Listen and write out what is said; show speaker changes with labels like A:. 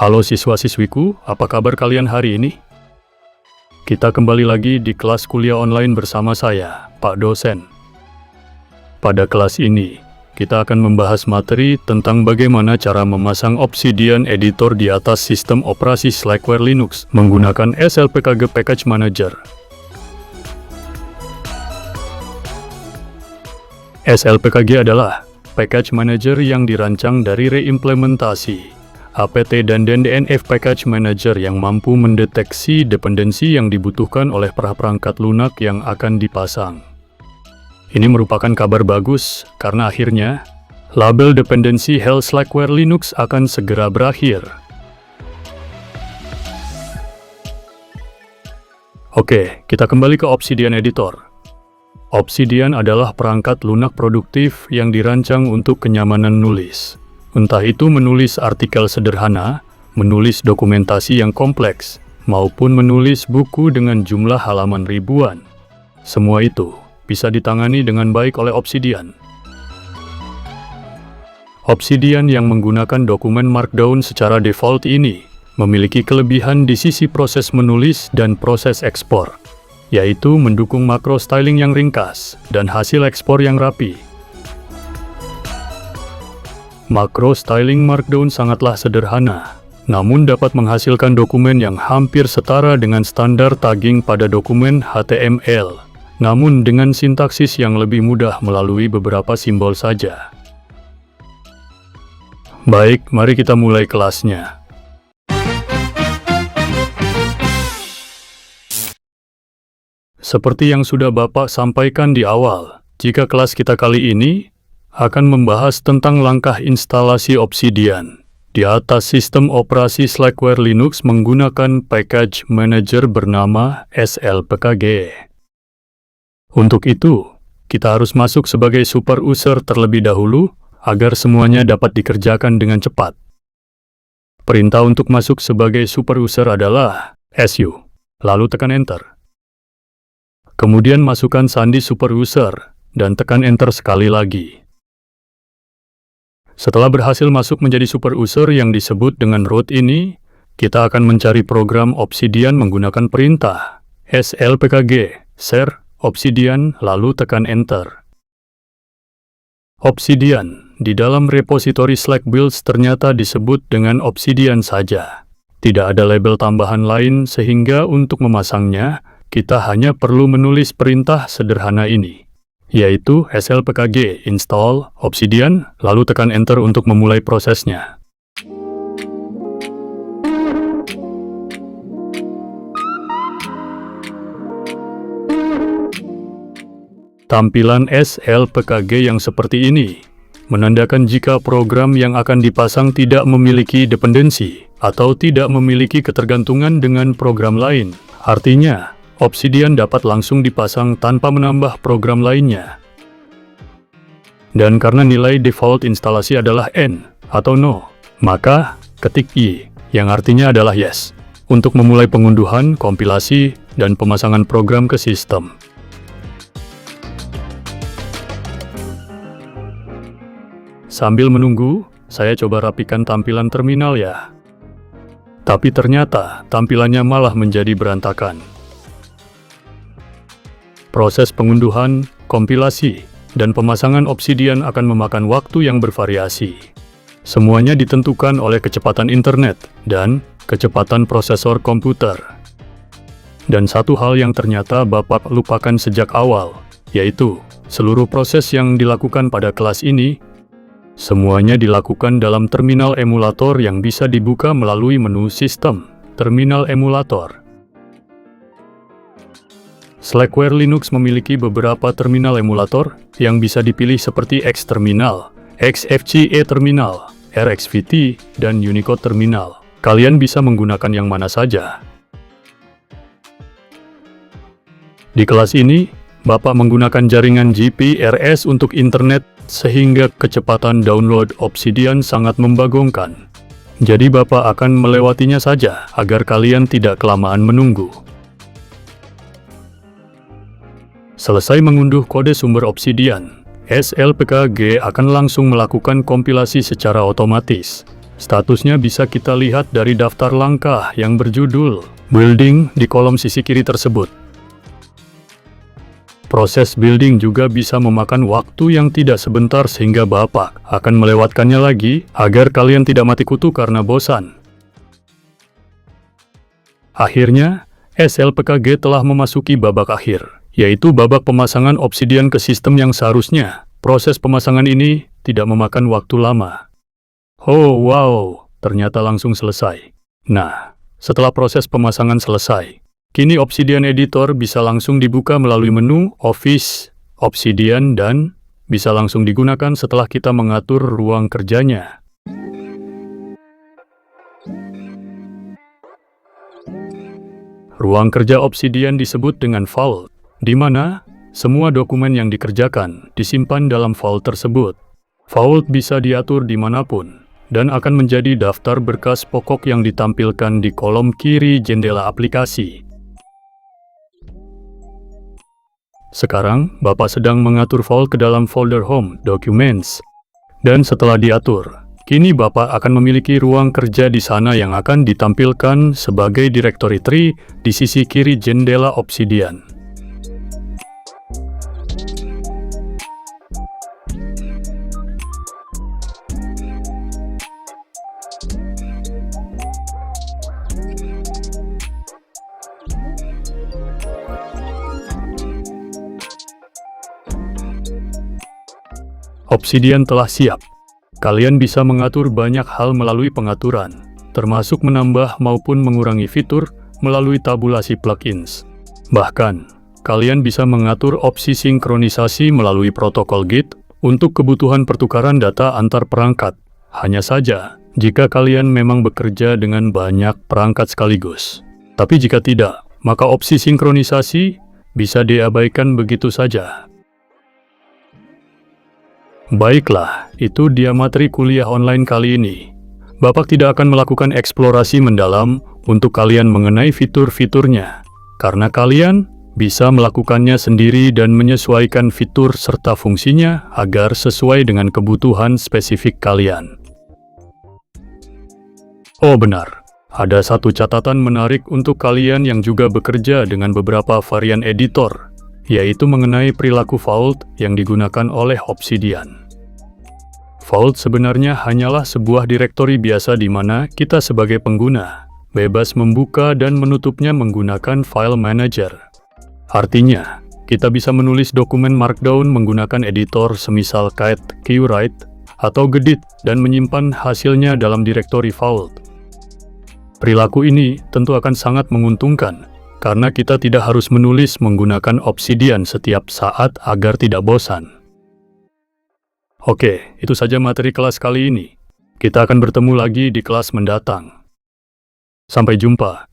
A: Halo siswa-siswiku, apa kabar kalian hari ini? Kita kembali lagi di kelas kuliah online bersama saya, Pak Dosen. Pada kelas ini, kita akan membahas materi tentang bagaimana cara memasang Obsidian Editor di atas sistem operasi Slackware Linux menggunakan SLPKG Package Manager. SLPKG adalah package manager yang dirancang dari reimplementasi apt dan DNF Package Manager yang mampu mendeteksi dependensi yang dibutuhkan oleh perangkat lunak yang akan dipasang. Ini merupakan kabar bagus, karena akhirnya, label dependensi Hell Slackware Linux akan segera berakhir. Oke, kita kembali ke Obsidian Editor. Obsidian adalah perangkat lunak produktif yang dirancang untuk kenyamanan nulis. Entah itu menulis artikel sederhana, menulis dokumentasi yang kompleks, maupun menulis buku dengan jumlah halaman ribuan. Semua itu bisa ditangani dengan baik oleh Obsidian. Obsidian yang menggunakan dokumen Markdown secara default ini memiliki kelebihan di sisi proses menulis dan proses ekspor, yaitu mendukung makro styling yang ringkas dan hasil ekspor yang rapi. Makro styling Markdown sangatlah sederhana, namun dapat menghasilkan dokumen yang hampir setara dengan standar tagging pada dokumen HTML, namun dengan sintaksis yang lebih mudah melalui beberapa simbol saja. Baik, mari kita mulai kelasnya. Seperti yang sudah Bapak sampaikan di awal, jika kelas kita kali ini akan membahas tentang langkah instalasi Obsidian di atas sistem operasi Slackware Linux menggunakan package manager bernama SLPKG. Untuk itu, kita harus masuk sebagai super user terlebih dahulu agar semuanya dapat dikerjakan dengan cepat. Perintah untuk masuk sebagai super user adalah su, lalu tekan enter. Kemudian masukkan sandi super user dan tekan enter sekali lagi. Setelah berhasil masuk menjadi super user yang disebut dengan root ini, kita akan mencari program Obsidian menggunakan perintah slpkg share Obsidian lalu tekan enter. Obsidian di dalam repositori Slack builds ternyata disebut dengan Obsidian saja. Tidak ada label tambahan lain sehingga untuk memasangnya, kita hanya perlu menulis perintah sederhana ini, yaitu slpkg install Obsidian, lalu tekan enter untuk memulai prosesnya. Tampilan slpkg yang seperti ini menandakan jika program yang akan dipasang tidak memiliki dependensi atau tidak memiliki ketergantungan dengan program lain. Artinya, Obsidian dapat langsung dipasang tanpa menambah program lainnya. Dan karena nilai default instalasi adalah N atau No, maka ketik I, yang artinya adalah Yes, untuk memulai pengunduhan, kompilasi, dan pemasangan program ke sistem. Sambil menunggu, saya coba rapikan tampilan terminal ya. Tapi ternyata tampilannya malah menjadi berantakan. Proses pengunduhan, kompilasi, dan pemasangan Obsidian akan memakan waktu yang bervariasi. Semuanya ditentukan oleh kecepatan internet dan kecepatan prosesor komputer. Dan satu hal yang ternyata Bapak lupakan sejak awal, yaitu seluruh proses yang dilakukan pada kelas ini, semuanya dilakukan dalam terminal emulator yang bisa dibuka melalui menu sistem, terminal emulator. Slackware Linux memiliki beberapa terminal emulator yang bisa dipilih seperti Xterminal, XFCE Terminal, RxVT, dan Unicode Terminal. Kalian bisa menggunakan yang mana saja. Di kelas ini, Bapak menggunakan jaringan GPRS untuk internet sehingga kecepatan download Obsidian sangat membagongkan. Jadi Bapak akan melewatinya saja agar kalian tidak kelamaan menunggu. Selesai mengunduh kode sumber Obsidian, SLPKG akan langsung melakukan kompilasi secara otomatis. Statusnya bisa kita lihat dari daftar langkah yang berjudul Building di kolom sisi kiri tersebut. Proses building juga bisa memakan waktu yang tidak sebentar sehingga Bapak akan melewatkannya lagi agar kalian tidak mati kutu karena bosan. Akhirnya, SLPKG telah memasuki babak akhir, yaitu babak pemasangan obsidian ke sistem yang seharusnya. Proses pemasangan ini tidak memakan waktu lama. Oh wow, ternyata langsung selesai. Nah, setelah proses pemasangan selesai, kini Obsidian Editor bisa langsung dibuka melalui menu Office, Obsidian, dan bisa langsung digunakan setelah kita mengatur ruang kerjanya. Ruang kerja Obsidian disebut dengan Vault, di mana semua dokumen yang dikerjakan disimpan dalam vault tersebut. Vault bisa diatur dimanapun, dan akan menjadi daftar berkas pokok yang ditampilkan di kolom kiri jendela aplikasi. Sekarang, Bapak sedang mengatur vault ke dalam folder Home Documents. Dan setelah diatur, kini Bapak akan memiliki ruang kerja di sana yang akan ditampilkan sebagai directory tree di sisi kiri jendela Obsidian. Obsidian telah siap. Kalian bisa mengatur banyak hal melalui pengaturan, termasuk menambah maupun mengurangi fitur melalui tabulasi plugins. Bahkan, kalian bisa mengatur opsi sinkronisasi melalui protokol Git untuk kebutuhan pertukaran data antar perangkat. Hanya saja, jika kalian memang bekerja dengan banyak perangkat sekaligus. Tapi jika tidak, maka opsi sinkronisasi bisa diabaikan begitu saja. Baiklah, itu dia materi kuliah online kali ini. Bapak tidak akan melakukan eksplorasi mendalam untuk kalian mengenai fitur-fiturnya, karena kalian bisa melakukannya sendiri dan menyesuaikan fitur serta fungsinya agar sesuai dengan kebutuhan spesifik kalian. Oh benar, ada satu catatan menarik untuk kalian yang juga bekerja dengan beberapa varian editor, yaitu mengenai perilaku Vault yang digunakan oleh Obsidian. Vault sebenarnya hanyalah sebuah direktori biasa di mana kita sebagai pengguna bebas membuka dan menutupnya menggunakan file manager. Artinya, kita bisa menulis dokumen Markdown menggunakan editor semisal Kite, QWrite, atau Gedit dan menyimpan hasilnya dalam direktori Vault. Perilaku ini tentu akan sangat menguntungkan, karena kita tidak harus menulis menggunakan Obsidian setiap saat agar tidak bosan. Oke, itu saja materi kelas kali ini. Kita akan bertemu lagi di kelas mendatang. Sampai jumpa.